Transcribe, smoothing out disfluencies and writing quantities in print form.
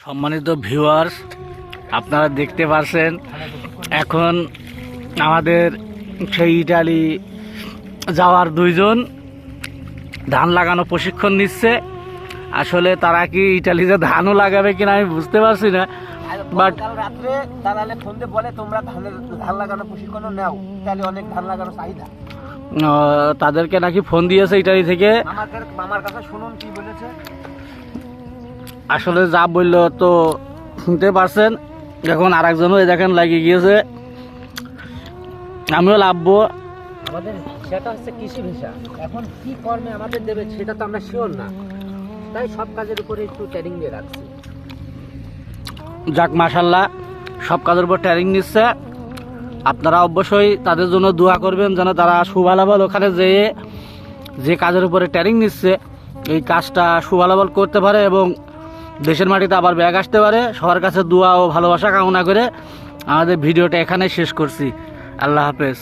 সম্মানিত ভিউয়ার্স, আপনারা দেখতে পাচ্ছেন এখন আমাদের সেই ইটালি যাওয়ার দুইজন ধান লাগানো প্রশিক্ষণ নিচ্ছে। আসলে তারা কি ইটালিতে ধানও লাগাবে কিনা আমি বুঝতে পারছি না, বাট রাত্রে দাঁড়ালে ফোন দিয়ে বলে তোমরা ধান লাগানো প্রশিক্ষণও নাও, ইটালি অনেক ধান লাগানো চাহিদা। তাদেরকে নাকি ফোন দিয়েছে ইটালি থেকে। আমার কাছে শুনুন কি বলেছে। আসলে যা বললো তো শুনতে পারছেন। এখন আর একজনও দেখেন লাগিয়ে গিয়েছে, আমিও লাভবো। আমাদের সেটা হচ্ছে কৃষি ভিসা, এখন কি কর্মে আমাদের দেবে সেটা তো আমরা শিওর না, তাই সব কাজের উপরে একটু ট্রেনিং দিয়ে রাখছি। যাক মাশাল্লাহ, সব কাজের উপর ট্রেনিং নিচ্ছে। আপনারা অবশ্যই তাদের জন্য দোয়া করবেন যেন তারা সুভালাবল ওখানে যেয়ে যে কাজের উপরে ট্রেনিং নিচ্ছে এই কাজটা সুভালাবল করতে পারে এবং দেশের মাটিতে আবার ব্যাগ আসতে পারে। সবার কাছে দোয়া ও ভালোবাসা কামনা করে আমাদের ভিডিওটা এখানে শেষ করছি। আল্লাহ হাফেজ।